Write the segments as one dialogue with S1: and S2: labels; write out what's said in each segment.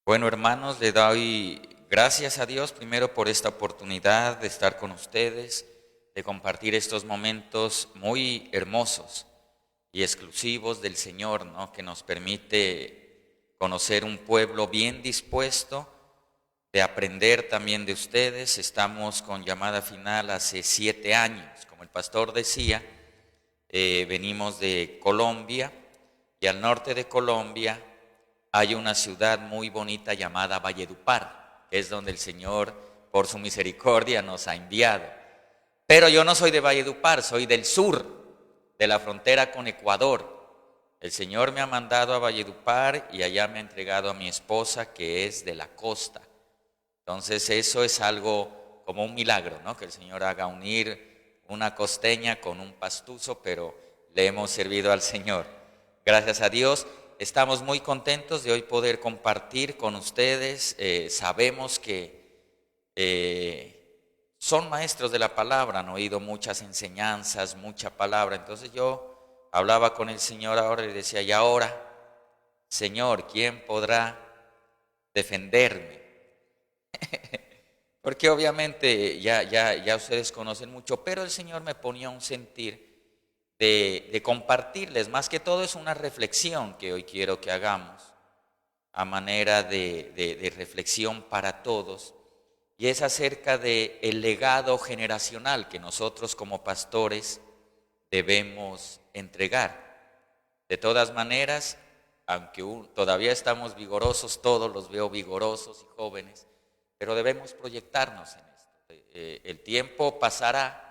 S1: Bueno, hermanos, le doy gracias a Dios primero por esta oportunidad de estar con ustedes, de compartir estos momentos muy hermosos y exclusivos del Señor, ¿no? Que nos permite conocer un pueblo bien dispuesto, de aprender también de ustedes. Estamos con llamada final hace 7 años, como el pastor decía, venimos de Colombia y al norte de Colombia hay una ciudad muy bonita llamada Valledupar, que es donde el Señor, por su misericordia, nos ha enviado. Pero yo no soy de Valledupar, soy del sur, de la frontera con Ecuador. El Señor me ha mandado a Valledupar y allá me ha entregado a mi esposa, que es de la costa. Entonces eso es algo como un milagro, ¿no? Que el Señor haga unir una costeña con un pastuso, pero le hemos servido al Señor. Gracias a Dios. Estamos muy contentos de hoy poder compartir con ustedes. Sabemos que son maestros de la palabra, han oído muchas enseñanzas, mucha palabra. Entonces yo hablaba con el Señor ahora y le decía, y ahora, Señor, ¿quién podrá defenderme? Porque obviamente ya ustedes conocen mucho, pero el Señor me ponía un sentir de compartirles. Más que todo es una reflexión que hoy quiero que hagamos, a manera de reflexión para todos, y es acerca del legado generacional que nosotros como pastores debemos entregar. De todas maneras, aunque todavía estamos vigorosos, todos los veo vigorosos y jóvenes, pero debemos proyectarnos en esto. El tiempo pasará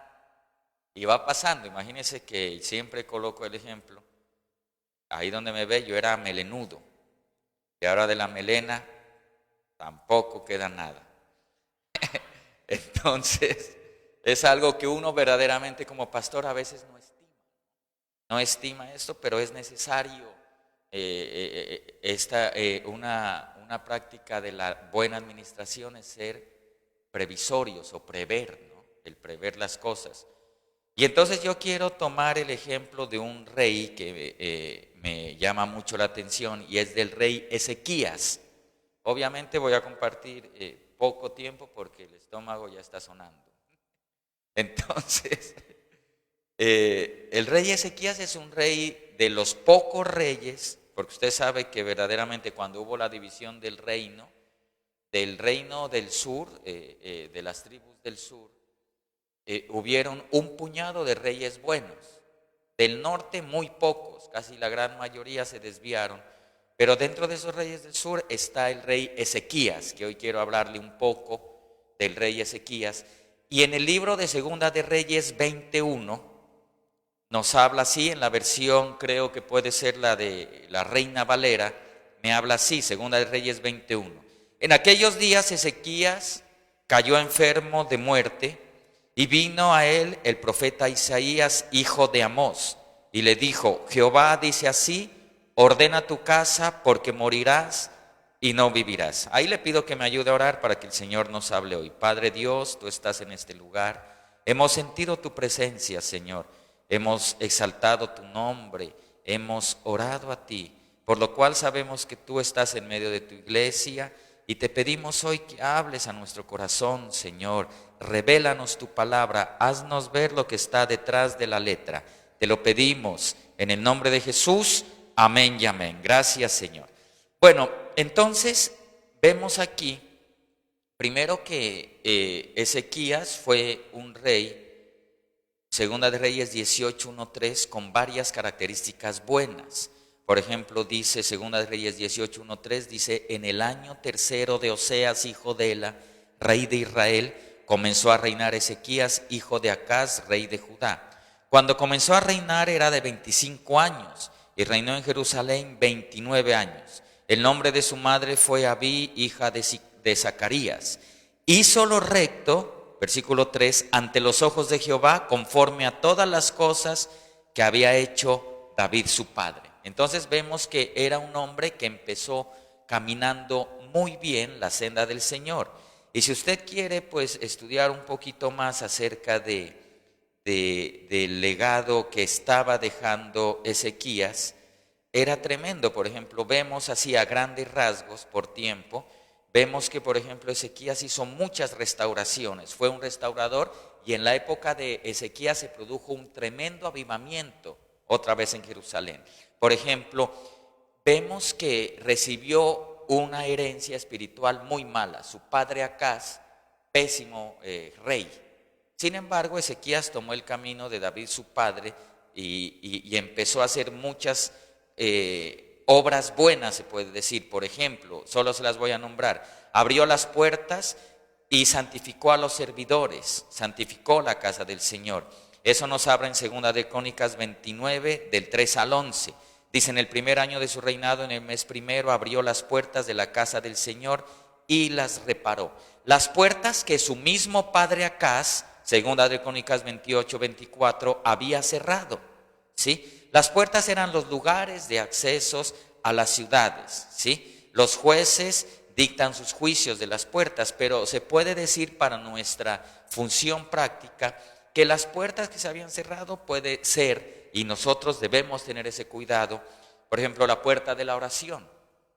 S1: y va pasando. Imagínense que siempre coloco el ejemplo. Ahí donde me ve yo era melenudo y ahora de la melena tampoco queda nada. Entonces es algo que uno verdaderamente como pastor a veces no estima esto, pero es necesario una práctica de la buena administración es ser previsorios o prever, ¿no? El prever las cosas. Y entonces yo quiero tomar el ejemplo de un rey que me llama mucho la atención y es del rey Ezequías. Obviamente voy a compartir poco tiempo porque el estómago ya está sonando. Entonces, el rey Ezequías es un rey de los pocos reyes, porque usted sabe que verdaderamente cuando hubo la división del reino del sur, de las tribus del sur, hubieron un puñado de reyes buenos. Del norte muy pocos, casi la gran mayoría se desviaron. Pero dentro de esos reyes del sur está el rey Ezequías, que hoy quiero hablarle un poco del rey Ezequías. Y en el libro de Segunda de Reyes 21 nos habla así, en la versión creo que puede ser la de la Reina Valera, me habla así, Segunda de Reyes 21. En aquellos días Ezequías cayó enfermo de muerte y vino a él el profeta Isaías, hijo de Amós, y le dijo, Jehová dice así, ordena tu casa porque morirás y no vivirás. Ahí le pido que me ayude a orar para que el Señor nos hable hoy. Padre Dios, tú estás en este lugar. Hemos sentido tu presencia, Señor. Hemos exaltado tu nombre. Hemos orado a ti, por lo cual sabemos que tú estás en medio de tu iglesia y te pedimos hoy que hables a nuestro corazón, Señor. Revélanos tu palabra. Haznos ver lo que está detrás de la letra. Te lo pedimos en el nombre de Jesús. Amén y amén. Gracias, Señor. Bueno, entonces vemos aquí, primero que Ezequías fue un rey, Segunda de Reyes 18:1-3, con varias características buenas. Por ejemplo, dice Segunda de Reyes 18:1-3, dice, en el año tercero de Oseas, hijo de Ela, rey de Israel, comenzó a reinar Ezequías, hijo de Acaz, rey de Judá. Cuando comenzó a reinar era de 25 años y reinó en Jerusalén 29 años. El nombre de su madre fue Abí, hija de Zacarías. Hizo lo recto, versículo 3, ante los ojos de Jehová, conforme a todas las cosas que había hecho David su padre. Entonces vemos que era un hombre que empezó caminando muy bien la senda del Señor. Y si usted quiere pues estudiar un poquito más acerca del legado que estaba dejando Ezequías, era tremendo. Por ejemplo, vemos así a grandes rasgos por tiempo, vemos que por ejemplo Ezequías hizo muchas restauraciones, fue un restaurador, y en la época de Ezequías se produjo un tremendo avivamiento otra vez en Jerusalén. Por ejemplo, vemos que recibió una herencia espiritual muy mala, su padre Acaz, pésimo rey. Sin embargo, Ezequías tomó el camino de David su padre y empezó a hacer muchas obras buenas, se puede decir. Por ejemplo, solo se las voy a nombrar: abrió las puertas y santificó a los servidores, santificó la casa del Señor. Eso nos habla en 2 de Crónicas 29, del 3 al 11. Dice: en el primer año de su reinado, en el mes primero, abrió las puertas de la casa del Señor y las reparó. Las puertas que su mismo padre Acaz, 2 de Crónicas 28, 24, había cerrado, ¿sí? Las puertas eran los lugares de accesos a las ciudades, ¿sí? Los jueces dictan sus juicios de las puertas, pero se puede decir para nuestra función práctica que las puertas que se habían cerrado puede ser, y nosotros debemos tener ese cuidado, por ejemplo, la puerta de la oración.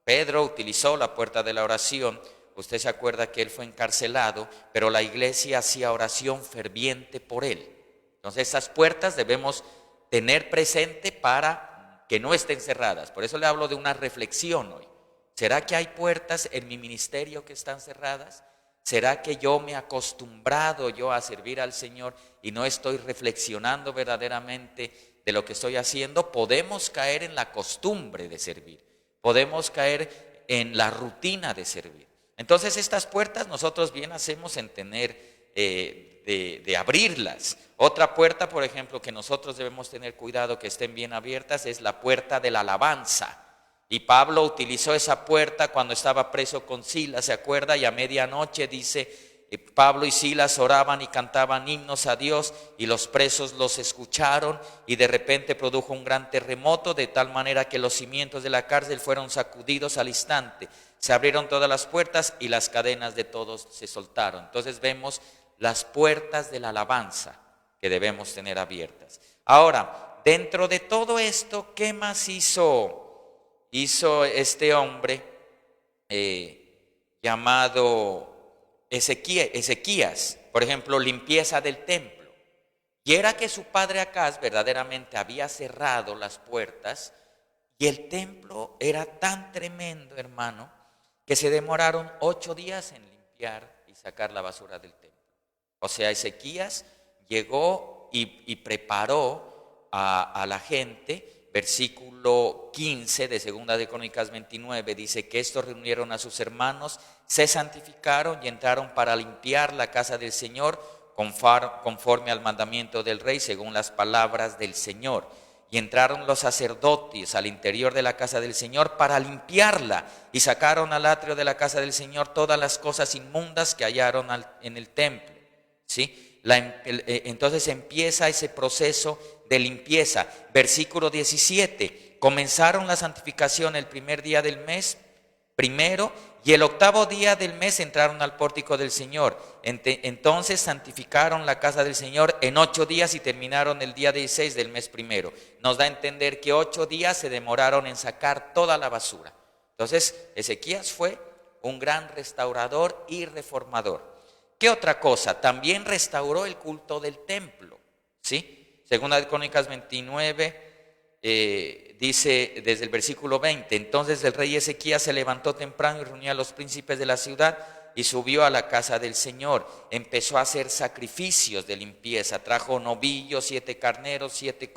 S1: Pedro utilizó la puerta de la oración. Usted se acuerda que él fue encarcelado, pero la iglesia hacía oración ferviente por él. Entonces esas puertas debemos tener presente para que no estén cerradas. Por eso le hablo de una reflexión hoy. ¿Será que hay puertas en mi ministerio que están cerradas? ¿Será que yo me he acostumbrado a servir al Señor y no estoy reflexionando verdaderamente de lo que estoy haciendo? Podemos caer en la costumbre de servir, podemos caer en la rutina de servir. Entonces estas puertas nosotros bien hacemos en tener de abrirlas. Otra puerta, por ejemplo, que nosotros debemos tener cuidado que estén bien abiertas es la puerta de la alabanza. Y Pablo utilizó esa puerta cuando estaba preso con Silas, ¿se acuerda? Y a medianoche dice, Pablo y Silas oraban y cantaban himnos a Dios, y los presos los escucharon, y de repente produjo un gran terremoto, de tal manera que los cimientos de la cárcel fueron sacudidos al instante. Se abrieron todas las puertas y las cadenas de todos se soltaron. Entonces vemos las puertas de la alabanza que debemos tener abiertas. Ahora, dentro de todo esto, ¿qué más hizo este hombre llamado Ezequías? Por ejemplo, limpieza del templo. Y era que su padre Acaz verdaderamente había cerrado las puertas, y el templo era tan tremendo, hermano, que se demoraron 8 días en limpiar y sacar la basura del templo. O sea, Ezequías llegó y preparó a la gente. Versículo 15 de 2 de Crónicas 29 dice que estos reunieron a sus hermanos, se santificaron y entraron para limpiar la casa del Señor conforme al mandamiento del rey, según las palabras del Señor. Y entraron los sacerdotes al interior de la casa del Señor para limpiarla, y sacaron al atrio de la casa del Señor todas las cosas inmundas que hallaron en el templo, ¿sí? Entonces empieza ese proceso de limpieza. Versículo 17, comenzaron la santificación el primer día del mes primero, y el 8º día del mes entraron al pórtico del Señor. Entonces santificaron la casa del Señor en 8 días y terminaron el día 16 del mes primero. Nos da a entender que 8 días se demoraron en sacar toda la basura. Entonces Ezequías fue un gran restaurador y reformador. ¿Qué otra cosa? También restauró el culto del templo, ¿sí? 2 de Crónicas 29 dice desde el versículo 20: entonces el rey Ezequías se levantó temprano y reunió a los príncipes de la ciudad y subió a la casa del Señor. Empezó a hacer sacrificios de limpieza, trajo novillos, 7 carneros, 7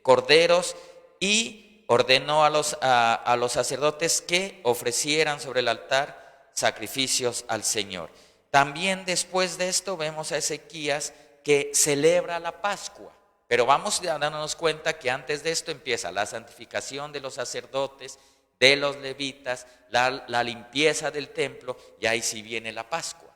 S1: corderos, y ordenó a los sacerdotes que ofrecieran sobre el altar sacrificios al Señor. También después de esto vemos a Ezequías que celebra la Pascua. Pero vamos dándonos cuenta que antes de esto empieza la santificación de los sacerdotes, de los levitas, la limpieza del templo, y ahí sí viene la Pascua.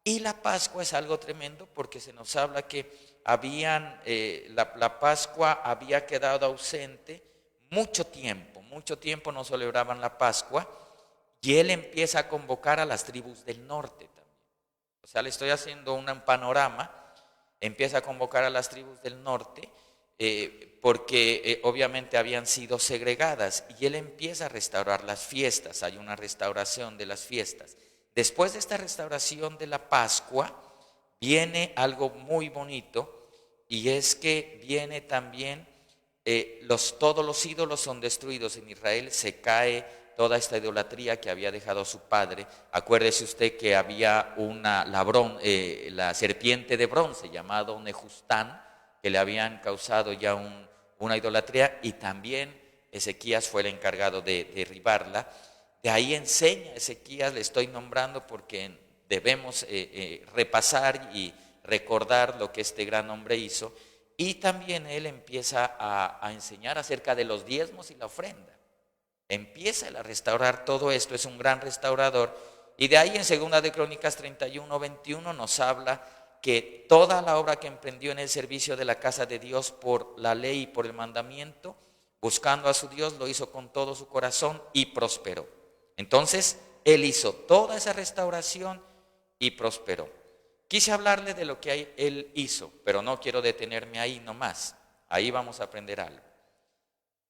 S1: Y la Pascua es algo tremendo porque se nos habla que la Pascua había quedado ausente mucho tiempo no celebraban la Pascua, y él empieza a convocar a las tribus del norte también. O sea, le estoy haciendo un panorama. Empieza a convocar a las tribus del norte, porque obviamente habían sido segregadas, y él empieza a restaurar las fiestas. Hay una restauración de las fiestas. Después de esta restauración de la Pascua viene algo muy bonito, y es que viene también todos los ídolos son destruidos en Israel, se cae toda esta idolatría que había dejado su padre. Acuérdese usted que había la serpiente de bronce llamado Nejustán, que le habían causado ya una idolatría, y también Ezequías fue el encargado de derribarla. De ahí enseña Ezequías, le estoy nombrando porque debemos repasar y recordar lo que este gran hombre hizo. Y también él empieza a enseñar acerca de los diezmos y la ofrenda. Empieza a restaurar todo esto, es un gran restaurador. Y de ahí en 2 de Crónicas 31:21 nos habla que toda la obra que emprendió en el servicio de la casa de Dios por la ley y por el mandamiento, buscando a su Dios, lo hizo con todo su corazón y prosperó. Entonces, él hizo toda esa restauración y prosperó. Quise hablarle de lo que él hizo, pero no quiero detenerme ahí nomás. Ahí vamos a aprender algo.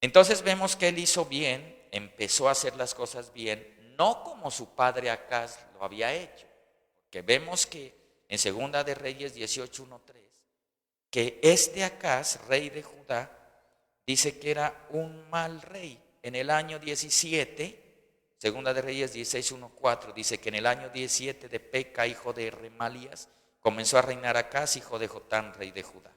S1: Entonces vemos que él hizo bien, empezó a hacer las cosas bien, no como su padre Acaz lo había hecho. Porque vemos que en 2 de Reyes 18:1-3, que este Acaz, rey de Judá, dice que era un mal rey. En el año 17, 2 de Reyes 16:1-4, dice que en el año 17 de Peca, hijo de Remalías, comenzó a reinar Acaz, hijo de Jotán, rey de Judá.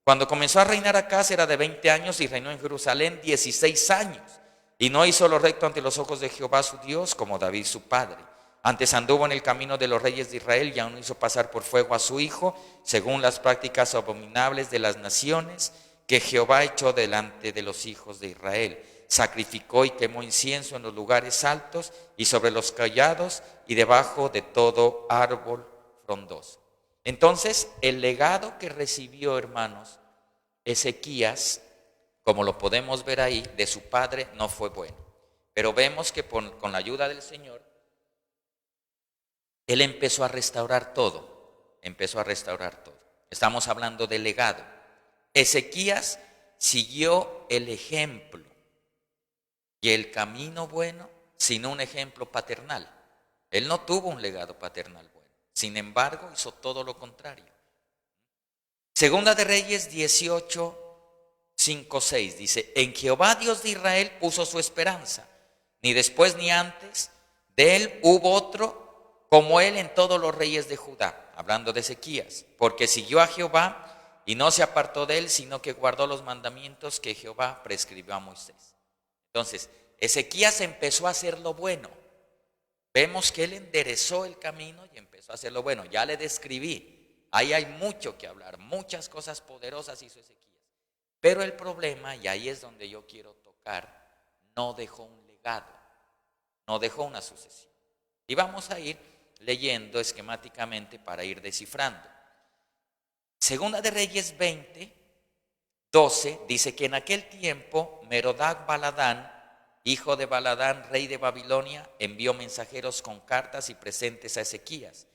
S1: Cuando comenzó a reinar Acaz era de 20 años y reinó en Jerusalén 16 años. Y no hizo lo recto ante los ojos de Jehová su Dios, como David su padre. Antes anduvo en el camino de los reyes de Israel y aún hizo pasar por fuego a su hijo, según las prácticas abominables de las naciones que Jehová echó delante de los hijos de Israel. Sacrificó y quemó incienso en los lugares altos y sobre los collados y debajo de todo árbol frondoso. Entonces, el legado que recibió, hermanos, Ezequías, como lo podemos ver ahí, de su padre no fue bueno. Pero vemos que con la ayuda del Señor, él empezó a restaurar todo. Empezó a restaurar todo. Estamos hablando del legado. Ezequías siguió el ejemplo y el camino bueno sin un ejemplo paternal. Él no tuvo un legado paternal bueno. Sin embargo, hizo todo lo contrario. 2 de Reyes 18:5-6 dice: en Jehová Dios de Israel puso su esperanza, ni después ni antes de él hubo otro como él en todos los reyes de Judá, hablando de Ezequías, porque siguió a Jehová y no se apartó de él, sino que guardó los mandamientos que Jehová prescribió a Moisés. Entonces, Ezequías empezó a hacer lo bueno. Vemos que él enderezó el camino y empezó a hacer lo bueno. Ya le describí. Ahí hay mucho que hablar, muchas cosas poderosas hizo Ezequías. Pero el problema, y ahí es donde yo quiero tocar, no dejó un legado, no dejó una sucesión. Y vamos a ir leyendo esquemáticamente para ir descifrando. 2 de Reyes 20:12 dice que en aquel tiempo Merodach Baladán, hijo de Baladán, rey de Babilonia, envió mensajeros con cartas y presentes a Ezequías,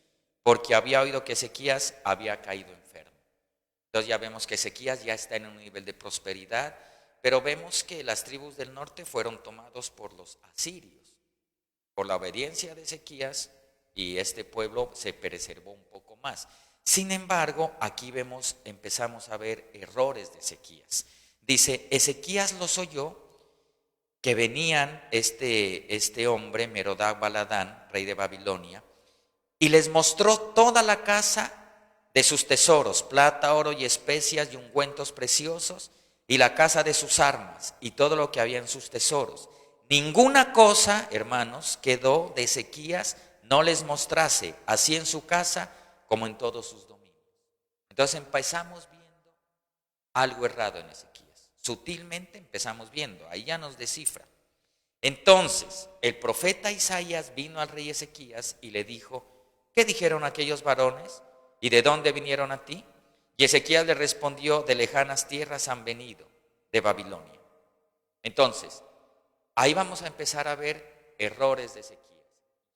S1: porque había oído que Ezequías había caído enfermo. Entonces ya vemos que Ezequías ya está en un nivel de prosperidad, pero vemos que las tribus del norte fueron tomados por los asirios. Por la obediencia de Ezequías, y este pueblo se preservó un poco más. Sin embargo, aquí empezamos a ver errores de Ezequías. Dice: Ezequías los oyó, que venían este hombre, Merodach Baladán, rey de Babilonia, y les mostró toda la casa de sus tesoros, plata, oro y especias y ungüentos preciosos, y la casa de sus armas, y todo lo que había en sus tesoros. Ninguna cosa, hermanos, quedó de Ezequías no les mostrase, así en su casa como en todos sus dominios. Entonces empezamos viendo algo errado en Ezequías. Sutilmente empezamos viendo, ahí ya nos descifra. Entonces el profeta Isaías vino al rey Ezequías y le dijo: ¿qué dijeron aquellos varones? ¿Y de dónde vinieron a ti? Y Ezequías le respondió: de lejanas tierras han venido, de Babilonia. Entonces, ahí vamos a empezar a ver errores de Ezequías.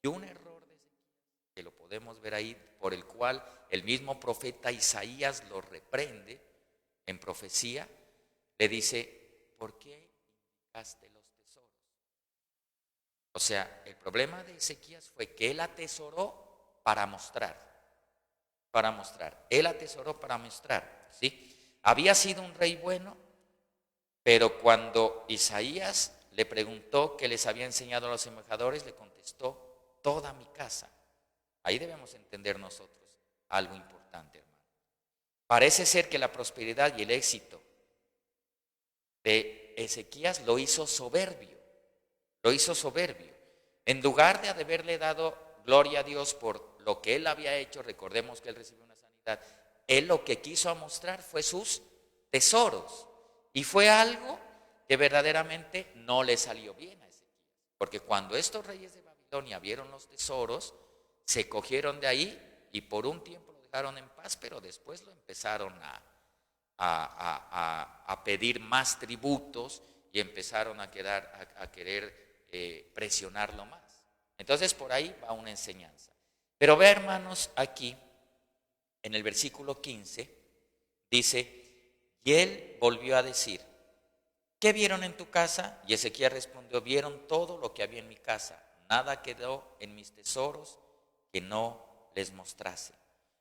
S1: Y un error de Ezequías, que lo podemos ver ahí, por el cual el mismo profeta Isaías lo reprende en profecía, le dice, ¿por qué indicaste los tesoros? O sea, el problema de Ezequías fue que él atesoró para mostrar, Él atesoró para mostrar, ¿sí? Había sido un rey bueno, pero cuando Isaías le preguntó qué les había enseñado a los embajadores, le contestó, toda mi casa. Ahí debemos entender nosotros algo importante, hermano. Parece ser que la prosperidad y el éxito de Ezequías lo hizo soberbio. En lugar de haberle dado gloria a Dios por lo que él había hecho, recordemos que él recibió una sanidad, él lo que quiso mostrar fue sus tesoros. Y fue algo que verdaderamente no le salió bien a Ezequías. Porque cuando estos reyes de Babilonia vieron los tesoros, se cogieron de ahí y por un tiempo lo dejaron en paz, pero después lo empezaron a pedir más tributos y empezaron a querer presionarlo más. Entonces por ahí va una enseñanza. Pero ve, hermanos, aquí en el versículo 15 dice, y él volvió a decir, ¿qué vieron en tu casa? Y Ezequías respondió, vieron todo lo que había en mi casa, nada quedó en mis tesoros que no les mostrase.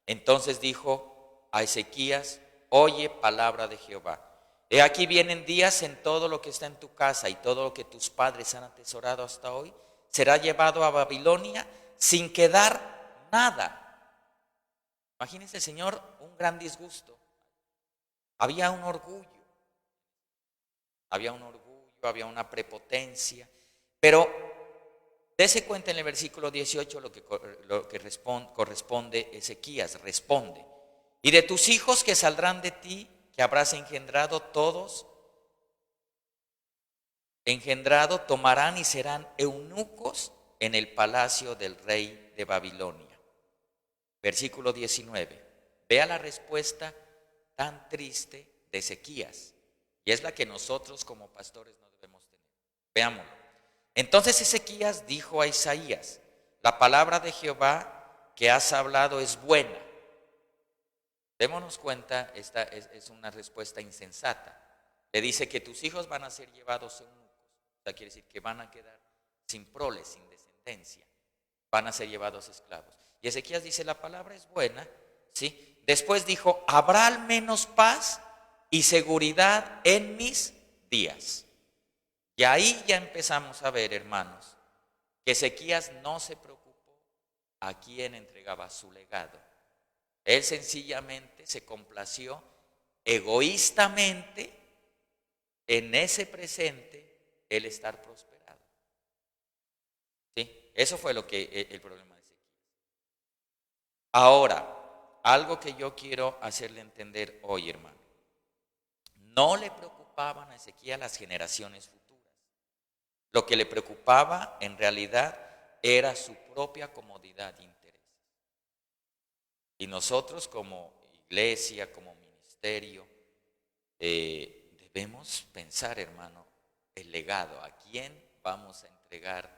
S1: Entonces dijo a Ezequías, oye palabra de Jehová. He aquí vienen días en todo lo que está en tu casa y todo lo que tus padres han atesorado hasta hoy, será llevado a Babilonia sin quedar nada. Imagínense, Señor, un gran disgusto. Había un orgullo, había una prepotencia, pero dése cuenta en el versículo 18 lo que corresponde Ezequías, responde. Y de tus hijos que saldrán de ti, que habrás engendrado todos, tomarán y serán eunucos en el palacio del rey de Babilonia. Versículo 19. Vea la respuesta tan triste de Ezequías, y es la que nosotros como pastores no debemos tener. Veámoslo. Entonces Ezequías dijo a Isaías, la palabra de Jehová que has hablado es buena. Démonos cuenta, esta es una respuesta insensata. Le dice que tus hijos van a ser llevados eunucos. O sea, quiere decir que van a quedar sin prole, sin descendencia. Van a ser llevados esclavos. Y Ezequías dice, la palabra es buena, ¿sí? Después dijo, habrá al menos paz y seguridad en mis días. Y ahí ya empezamos a ver, hermanos, que Ezequías no se preocupó a quién entregaba su legado. Él sencillamente se complació egoístamente en ese presente el estar prosperado. ¿Sí? Eso fue el problema de Ezequías. Ahora, algo que yo quiero hacerle entender hoy, hermano. No le preocupaban a Ezequías las generaciones futuras. Lo que le preocupaba en realidad era su propia comodidad e intereses. Y nosotros como iglesia, como ministerio, debemos pensar, hermano, el legado, a quién vamos a entregar.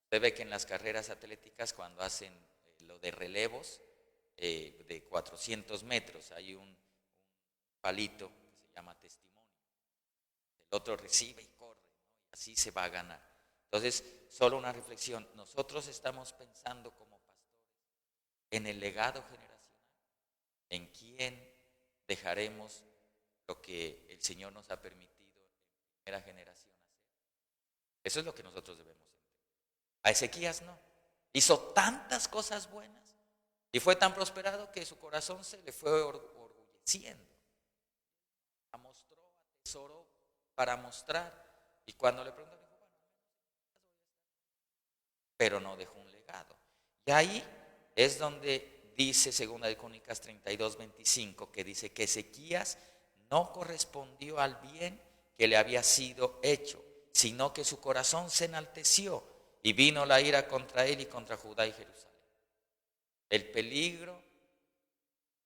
S1: Usted ve que en las carreras atléticas cuando hacen lo de relevos de 400 metros hay un palito que se llama testimonio. El otro recibe y corre, ¿no? Y así se va a ganar. Entonces, solo una reflexión. Nosotros estamos pensando como pastores en el legado generacional, en quién dejaremos lo que el Señor nos ha permitido en primera generación hacer. Eso es lo que nosotros debemos entender. A Ezequías no. Hizo tantas cosas buenas y fue tan prosperado que su corazón se le fue orgulleciendo. Mostró, atesoró para mostrar. Y cuando le preguntó, dijo, bueno, pero no dejó un legado. Y ahí es donde dice 2 de Crónicas 32:25, que dice que Ezequías no correspondió al bien que le había sido hecho, sino que su corazón se enalteció y vino la ira contra él y contra Judá y Jerusalén. El peligro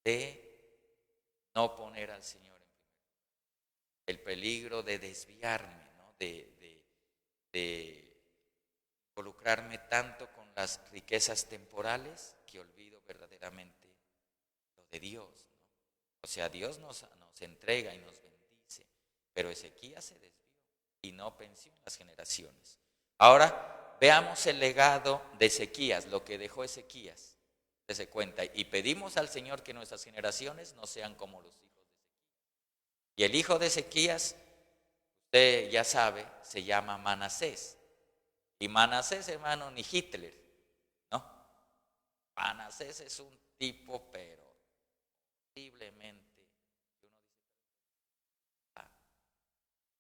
S1: de no poner al Señor en primer lugar, el peligro de desviarme, ¿no? de involucrarme tanto con las riquezas temporales que olvido verdaderamente lo de Dios, ¿no? O sea, Dios nos entrega y nos bendice, pero Ezequías se desvió y no pensó en las generaciones. Ahora veamos el legado de Ezequías, lo que dejó Ezequías. Dese cuenta, y pedimos al Señor que nuestras generaciones no sean como los hijos de Ezequías. Y el hijo de Ezequías, usted ya sabe, se llama Manasés. Y Manasés, hermano, ni Hitler, ¿no? Manasés es un tipo, pero horriblemente.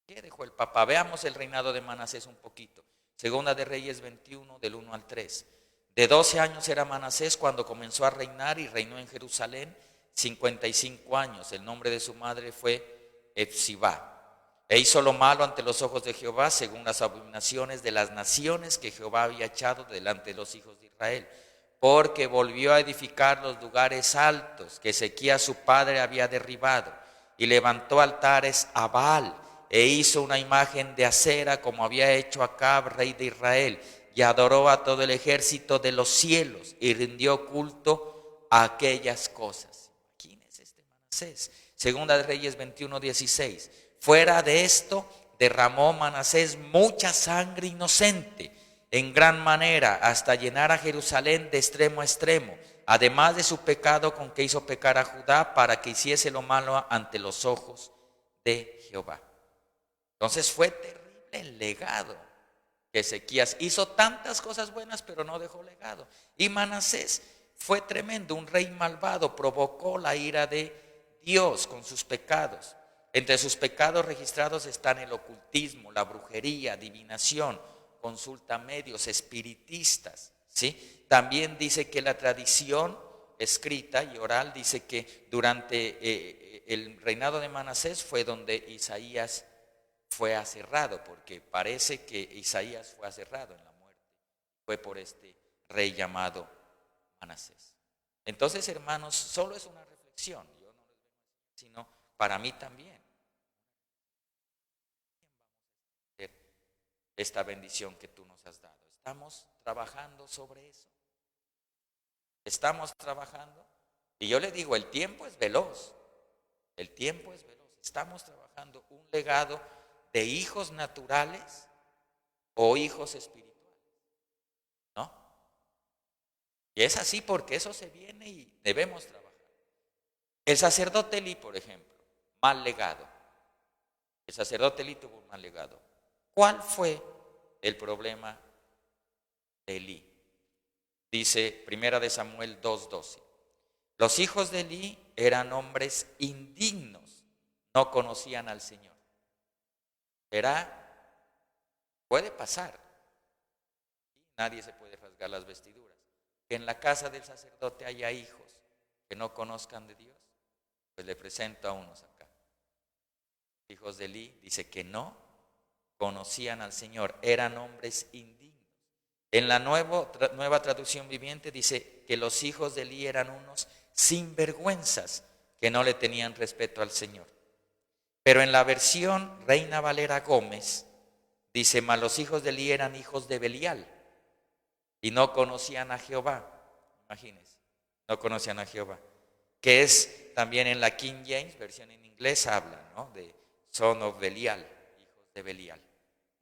S1: ¿Qué dejó el Papa? Veamos el reinado de Manasés un poquito. Segunda de Reyes 21, del 1 al 3. De 12 años era Manasés cuando comenzó a reinar y reinó en Jerusalén 55 años. El nombre de su madre fue Epsibá. E hizo lo malo ante los ojos de Jehová, según las abominaciones de las naciones que Jehová había echado delante de los hijos de Israel. Porque volvió a edificar los lugares altos que Ezequías su padre había derribado, y levantó altares a Baal, e hizo una imagen de acera como había hecho Acab, rey de Israel, y adoró a todo el ejército de los cielos, y rindió culto a aquellas cosas. ¿Quién es este Manasés? Segunda de Reyes 21, 16. Fuera de esto, derramó Manasés mucha sangre inocente, en gran manera, hasta llenar a Jerusalén de extremo a extremo, además de su pecado con que hizo pecar a Judá, para que hiciese lo malo ante los ojos de Jehová. Entonces fue terrible el legado que Ezequías hizo. Tantas cosas buenas, pero no dejó legado. Y Manasés fue tremendo, un rey malvado, provocó la ira de Dios con sus pecados. Entre sus pecados registrados están el ocultismo, la brujería, adivinación, consulta a medios, espiritistas, ¿sí? También dice que la tradición escrita y oral dice que durante el reinado de Manasés fue donde Isaías fue aserrado, porque parece que Isaías fue aserrado en la muerte. Fue por este rey llamado Manasés. Entonces, hermanos, solo es una reflexión, yo no les veo así, sino para mí también. Esta bendición que tú nos has dado. ¿Estamos trabajando sobre eso? ¿Estamos trabajando? Y yo le digo, el tiempo es veloz. El tiempo es veloz. Estamos trabajando un legado de hijos naturales o hijos espirituales, ¿no? Y es así porque eso se viene y debemos trabajar. El sacerdote Elí, por ejemplo, mal legado. El sacerdote Elí tuvo un mal legado. ¿Cuál fue el problema de Elí? Dice Primera de Samuel 2:12. Los hijos de Elí eran hombres indignos, no conocían al Señor. Puede pasar, nadie se puede rasgar las vestiduras, que en la casa del sacerdote haya hijos que no conozcan de Dios. Pues le presento a unos acá. Hijos de Elí, dice que no conocían al Señor, eran hombres indignos. En la nueva traducción viviente dice que los hijos de Elí eran unos sinvergüenzas que no le tenían respeto al Señor. Pero en la versión Reina Valera Gómez dice, mas los hijos de Elí eran hijos de Belial y no conocían a Jehová. Imagínense, no conocían a Jehová. Que es también en la King James, versión en inglés, habla, ¿no?, de son of Belial, hijos de Belial.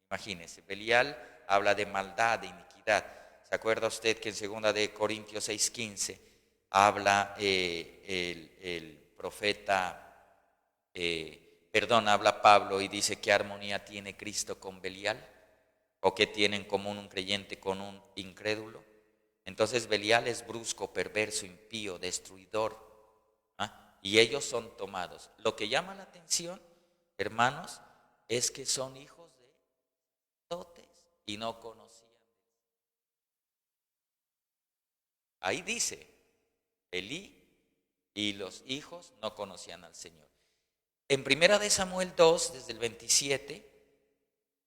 S1: Imagínense, Belial habla de maldad, de iniquidad. ¿Se acuerda usted que en 2 de Corintios 6:15 habla el profeta, habla Pablo y dice qué armonía tiene Cristo con Belial? ¿O qué tiene en común un creyente con un incrédulo? Entonces Belial es brusco, perverso, impío, destruidor, ¿ah? Y ellos son tomados. Lo que llama la atención, hermanos, es que son hijos de sacerdotes y no conocían. Ahí dice, Elí y los hijos no conocían al Señor. En 1 de Samuel 2, desde el 27,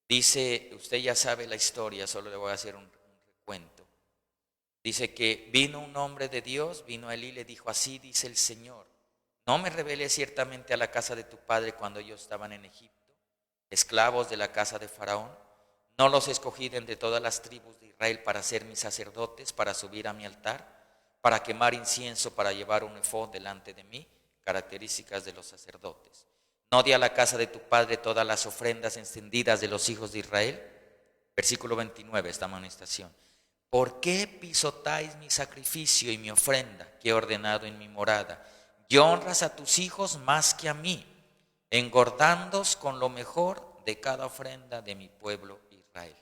S1: dice, usted ya sabe la historia, solo le voy a hacer un recuento. Dice que vino un hombre de Dios, vino a Elí y le dijo, así dice el Señor, no me rebelé ciertamente a la casa de tu padre cuando ellos estaban en Egipto, esclavos de la casa de Faraón. No los escogí de entre todas las tribus de Israel para ser mis sacerdotes, para subir a mi altar, para quemar incienso, para llevar un efod delante de mí, características de los sacerdotes. ¿No di a la casa de tu padre todas las ofrendas encendidas de los hijos de Israel? Versículo 29, esta amonestación. ¿Por qué pisotáis mi sacrificio y mi ofrenda que he ordenado en mi morada? Y honras a tus hijos más que a mí, engordándoos con lo mejor de cada ofrenda de mi pueblo Israel.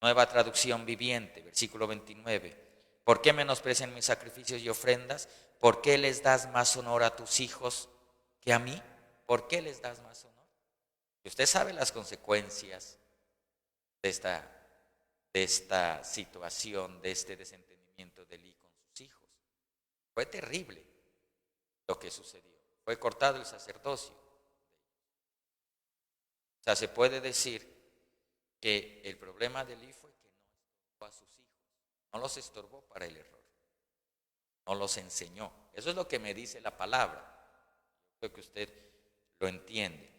S1: Nueva traducción viviente, versículo 29. ¿Por qué menosprecian mis sacrificios y ofrendas? ¿Por qué les das más honor a tus hijos que a mí? ¿Por qué les das más honor? Y usted sabe las consecuencias de esta situación, de este desentendimiento de Eli con sus hijos. Fue terrible lo que sucedió. Fue cortado el sacerdocio. O sea, se puede decir que el problema de Eli fue que no estorbó a sus hijos. No los estorbó para el error. No los enseñó. Eso es lo que me dice la palabra. Creo que usted lo entiende.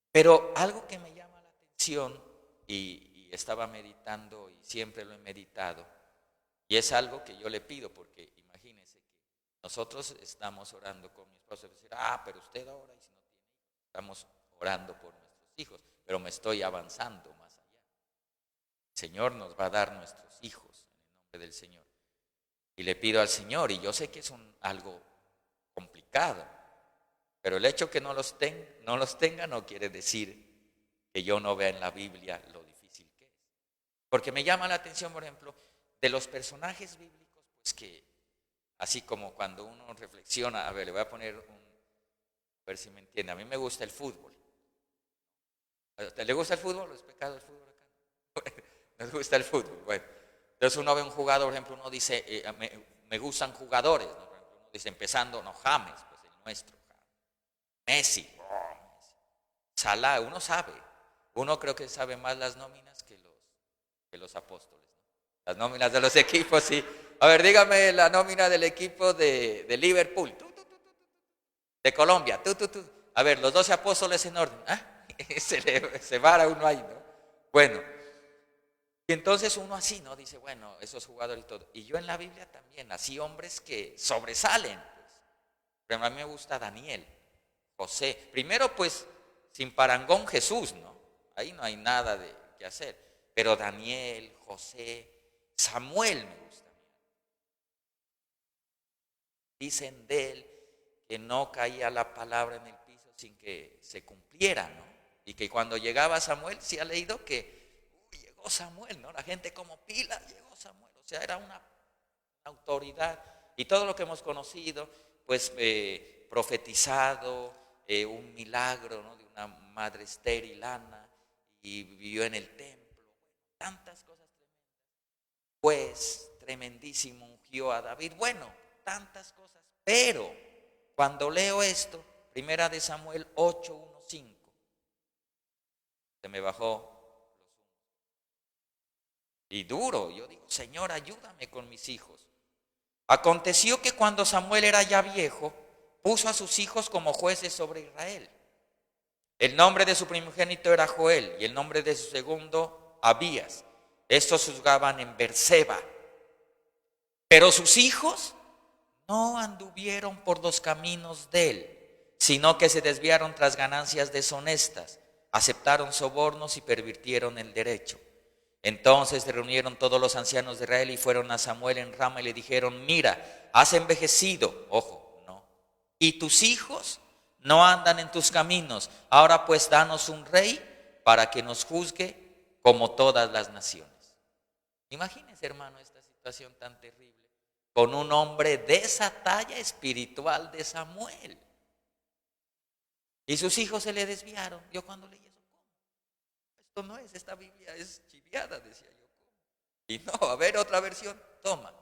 S1: Pero algo que me llama la atención y estaba meditando y siempre lo he meditado, y es algo que yo le pido, porque imagínense que nosotros estamos orando con mi esposo y decir, pero usted ora y si no tiene hijos, estamos orando por nuestros hijos, pero me estoy avanzando más allá. El Señor nos va a dar nuestros hijos en el nombre del Señor. Y le pido al Señor, y yo sé que es algo complicado, pero el hecho que no los tenga no quiere decir que yo no vea en la Biblia lo difícil que es. Porque me llama la atención, por ejemplo, de los personajes bíblicos, pues que, así como cuando uno reflexiona, a ver, le voy a poner a ver si me entiende, a mí me gusta el fútbol. ¿A usted le gusta el fútbol o es pecado el fútbol acá? Nos gusta el fútbol, bueno. Entonces uno ve un jugador, por ejemplo, uno dice, me gustan jugadores, ¿no? Por ejemplo, uno dice, empezando, no, James, pues el nuestro, Messi, Salah, uno sabe. Uno creo que sabe más las nóminas que los apóstoles, ¿no? Las nóminas de los equipos, sí. A ver, dígame la nómina del equipo de Liverpool, de Colombia, A ver, los 12 apóstoles en orden. Se vara uno ahí, ¿no? Bueno, y entonces uno así, ¿no? Dice, bueno, esos jugadores y todo. Y yo en la Biblia también, así hombres que sobresalen, pues. Pero a mí me gusta Daniel, José. Primero, pues, sin parangón Jesús, ¿no? Ahí no hay nada que hacer. Pero Daniel, José, Samuel me gusta. Dicen de él que no caía la palabra en el piso sin que se cumpliera, ¿no? Y que cuando llegaba Samuel, sí ha leído que llegó Samuel, ¿no? La gente como pila, llegó Samuel. O sea, era una autoridad. Y todo lo que hemos conocido, pues profetizado, un milagro, ¿no? De una madre estéril, Ana, y vivió en el templo. Tantas cosas tremendas. Pues tremendísimo ungió a David. Bueno, tantas cosas. Pero cuando leo esto, primera de Samuel 8:1-5, se me bajó los humos. Y duro, yo digo, Señor, ayúdame con mis hijos. Aconteció que cuando Samuel era ya viejo, puso a sus hijos como jueces sobre Israel. El nombre de su primogénito era Joel y el nombre de su segundo, Abías. Estos juzgaban en Berseba. Pero sus hijos no anduvieron por los caminos de él, sino que se desviaron tras ganancias deshonestas, aceptaron sobornos y pervirtieron el derecho. Entonces se reunieron todos los ancianos de Israel y fueron a Samuel en Rama y le dijeron, mira, has envejecido, ojo, no, y tus hijos no andan en tus caminos. Ahora pues danos un rey para que nos juzgue como todas las naciones. Imagínense, hermano, esta situación tan terrible con un hombre de esa talla espiritual de Samuel. Y sus hijos se le desviaron. Yo cuando leí eso, ¿cómo? Esto no es, esta Biblia es chiviada, decía yo. ¿Cómo? Y no, a ver otra versión, toma.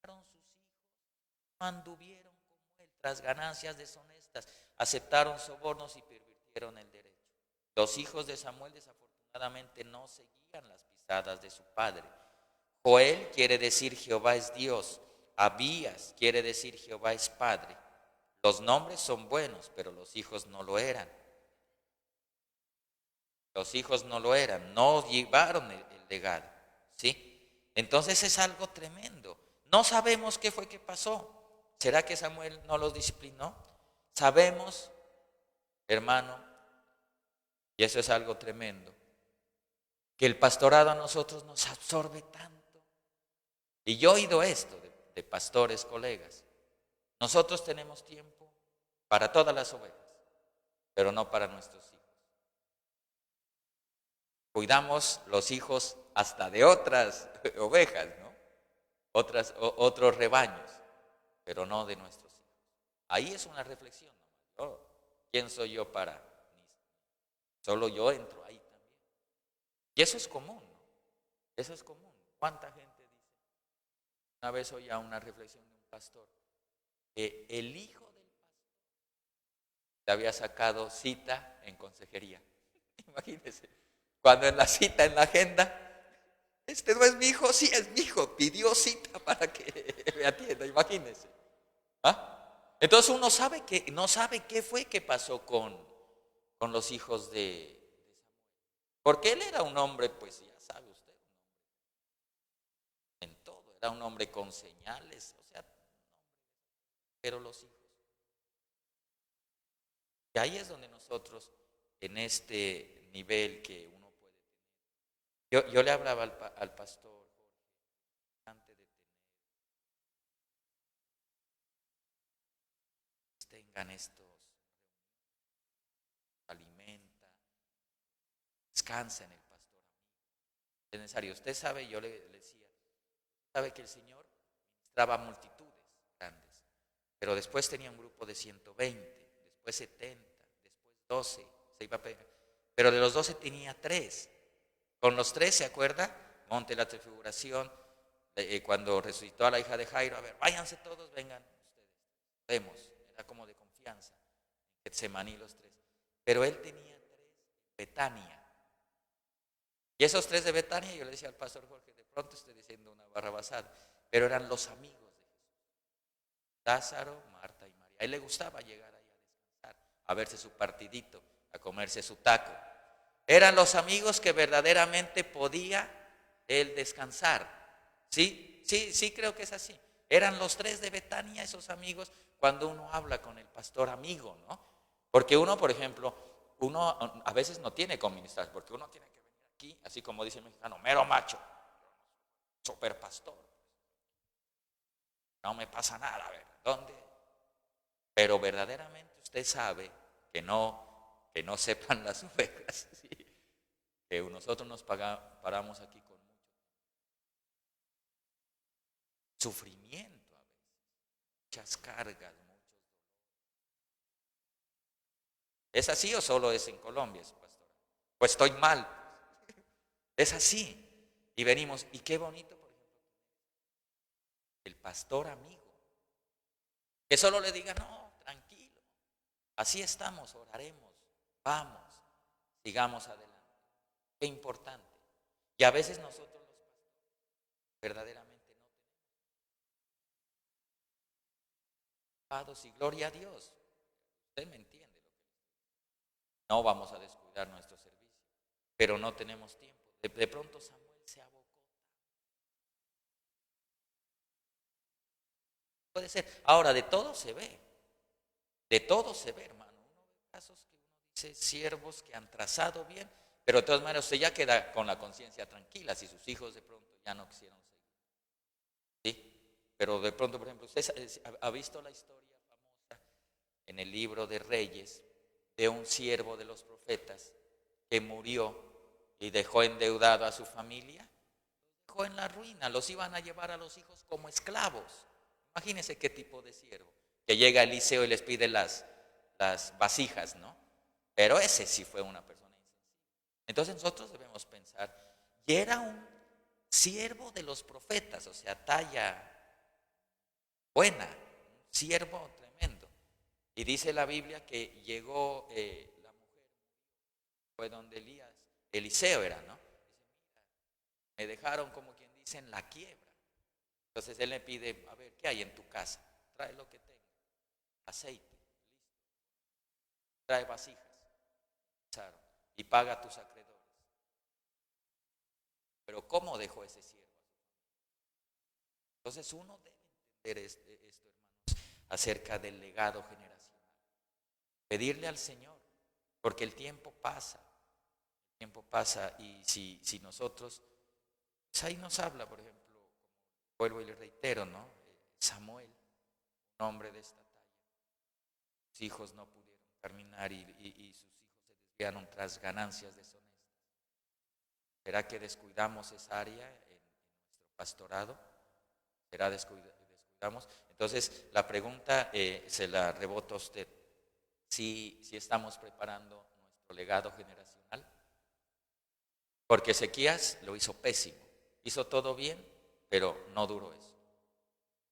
S1: Sus hijos anduvieron como él, tras ganancias deshonestas, aceptaron sobornos y pervirtieron el derecho. Los hijos de Samuel desafortunadamente no seguían las pisadas de su padre. Joel quiere decir Jehová es Dios. Abías quiere decir Jehová es Padre. Los nombres son buenos, pero los hijos no lo eran. Los hijos no lo eran, no llevaron el legado, ¿sí? Entonces es algo tremendo. No sabemos qué fue que pasó. ¿Será que Samuel no los disciplinó? Sabemos, hermano, y eso es algo tremendo, que el pastorado a nosotros nos absorbe tanto. Y yo he oído esto de pastores, colegas. Nosotros tenemos tiempo para todas las ovejas, pero no para nuestros hijos. Cuidamos los hijos hasta de otras ovejas, ¿no? Otros rebaños, pero no de nuestros hijos. Ahí es una reflexión. ¿No? ¿Quién soy yo para? Solo yo entro ahí también. Y eso es común, ¿no? Eso es común. ¿Cuánta gente dice? Una vez oía una reflexión de un pastor que el hijo del pastor le había sacado cita en consejería. Imagínense, cuando en la cita, en la agenda, este no es mi hijo, sí es mi hijo, pidió cita para que me atienda, imagínense. ¿Ah? Entonces uno sabe que, no sabe qué fue que pasó con los hijos de Samuel. Porque él era un hombre, pues ya sabe usted, en todo, era un hombre con señales, o sea, pero los hijos. Y ahí es donde nosotros, en este nivel que uno puede tener. Yo le hablaba al pastor Jorge, antes de tengan estos, alimenta, descansa en el pastor amigo. Es necesario. Usted sabe, yo le decía, sabe que el Señor ministraba multitudes grandes, pero después tenía un grupo de 120, después 70, después 12, se iba a pegar. Pero de los 12 tenía 3. Con los 3, ¿se acuerda? Monte la Transfiguración, cuando resucitó a la hija de Jairo, a ver, váyanse todos, vengan ustedes, vemos, era como de confianza, Getsemaní los 3. Pero él tenía 3 en Betania. Y esos 3 de Betania, yo le decía al pastor Jorge, de pronto estoy diciendo una barrabasada, pero eran los amigos de Jesús. Lázaro, Marta y María. A él le gustaba llegar ahí a descansar, a verse su partidito, a comerse su taco. Eran los amigos que verdaderamente podía él descansar. ¿Sí? Sí, creo que es así. Eran los 3 de Betania, esos amigos, cuando uno habla con el pastor amigo, ¿no? Porque uno, por ejemplo, uno a veces no tiene que ministrar, porque uno tiene que venir aquí, así como dice el mexicano, mero macho, super pastor. No me pasa nada, a ver, ¿dónde? Pero verdaderamente usted sabe que no sepan las ovejas, ¿sí? Que nosotros nos paramos aquí con mucho sufrimiento a veces, muchas cargas, muchos dolores. ¿Es así o solo es en Colombia, su pastora? Pues estoy mal. Es así. Y venimos, y qué bonito, por ejemplo, el pastor amigo, que solo le diga, no, tranquilo, así estamos, oraremos, vamos, sigamos adelante. Qué importante. Y a veces nosotros los pastores verdaderamente no tenemos. Y gloria a Dios. Usted me entiende lo que no vamos a descuidar nuestro servicio, pero no tenemos tiempo. De pronto Samuel se abocó. Puede ser. Ahora, de todo se ve. De todo se ve, hermano. Uno ve casos que uno dice, siervos que han trazado bien, pero de todas maneras usted ya queda con la conciencia tranquila si sus hijos de pronto ya no quisieron seguir. ¿Sí? Pero de pronto, por ejemplo, usted ha visto la historia famosa en el libro de Reyes de un siervo de los profetas que murió y dejó endeudado a su familia, dejó en la ruina, los iban a llevar a los hijos como esclavos. Imagínense qué tipo de siervo, que llega Eliseo y les pide las vasijas, ¿no? Pero ese sí fue una persona insensible. Entonces nosotros debemos pensar, y era un siervo de los profetas, o sea, talla buena, un siervo tremendo. Y dice la Biblia que llegó la mujer, fue donde Eliseo era, ¿no? Dice, mira, me dejaron como quien dice en la quiebra. Entonces él le pide, a ver, ¿qué hay en tu casa? Trae lo que tenga, aceite, listo. Trae vasijas, y paga a tus acreedores. Pero ¿cómo dejó ese siervo? Entonces uno debe entender esto, hermanos. acerca del legado generacional. Pedirle al Señor, porque el tiempo pasa. El tiempo pasa y si nosotros, pues ahí nos habla, por ejemplo, vuelvo y le reitero, ¿no? Samuel, un hombre de esta talla. Sus hijos no pudieron terminar y sus hijos se desviaron tras ganancias deshonestas. ¿Será que descuidamos esa área en nuestro pastorado? ¿Será descuidamos? Entonces, la pregunta se la reboto a usted. Si estamos preparando nuestro legado generacional. Porque Ezequías lo hizo pésimo. Hizo todo bien, pero no duró eso.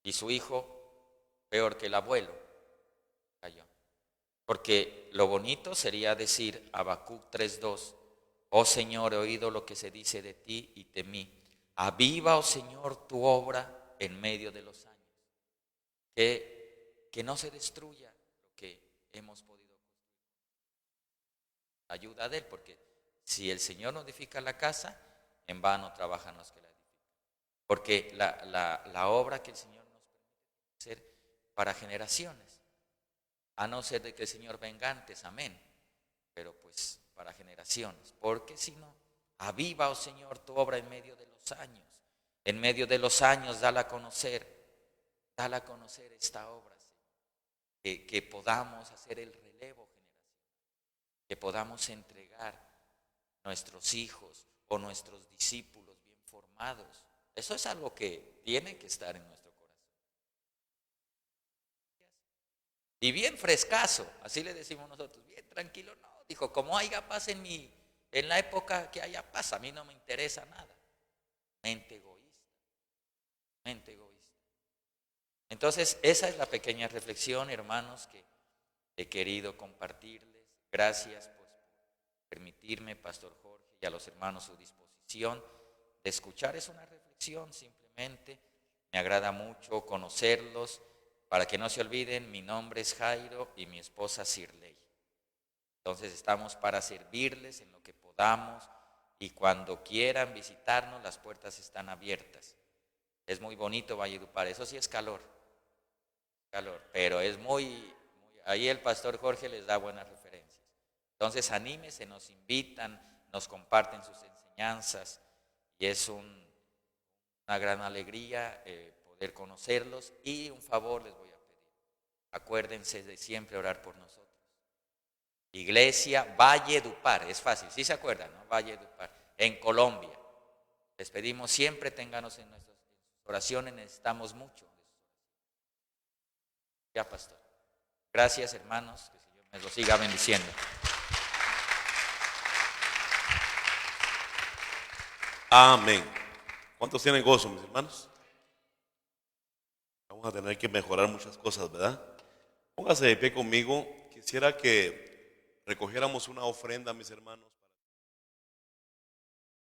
S1: Y su hijo, peor que el abuelo, cayó. Porque lo bonito sería decir Habacuc 3:2, oh Señor, he oído lo que se dice de ti y temí. Aviva, oh Señor, tu obra en medio de los años. Que no se destruya lo que hemos podido construir. Ayuda de Él, porque si el Señor no edifica la casa, en vano trabajan los que la edifican. Porque la obra que el Señor nos permite ser para generaciones. A no ser de que el Señor venga antes, amén. Pero pues para generaciones. Porque si no, aviva, oh Señor, tu obra en medio de los años. En medio de los años, dala a conocer esta obra, Señor. Que podamos hacer el relevo generacional. Que podamos entregar nuestros hijos o nuestros discípulos bien formados. Eso es algo que tiene que estar en nuestro corazón. Y bien frescazo, así le decimos nosotros, bien tranquilo, no, dijo, como haya paz en la época que haya paz, a mí no me interesa nada. Mente egoísta, mente egoísta. Entonces, esa es la pequeña reflexión, hermanos, que he querido compartirles. Gracias por permitirme, Pastor Jorge, y a los hermanos su disposición de escuchar. Es una reflexión simplemente. Me agrada mucho conocerlos. Para que no se olviden, mi nombre es Jairo y mi esposa Sirley. Entonces estamos para servirles en lo que podamos y cuando quieran visitarnos, las puertas están abiertas. Es muy bonito Valledupar, eso sí es calor, pero es muy, ahí el Pastor Jorge les da buenas referencias. Entonces anímense, nos invitan, nos comparten sus enseñanzas y es una gran alegría poder conocerlos. Y un favor les voy a pedir, acuérdense de siempre orar por nosotros. Iglesia Valledupar, es fácil, ¿sí se acuerdan? ¿No? Valledupar, en Colombia. Les pedimos siempre, ténganos en nuestras oraciones, necesitamos mucho. Ya, pastor. Gracias, hermanos, que el Señor me los siga bendiciendo.
S2: Amén. ¿Cuántos tienen gozo, mis hermanos? Vamos a tener que mejorar muchas cosas, ¿verdad? Póngase de pie conmigo. Quisiera que recogiéramos una ofrenda, mis hermanos.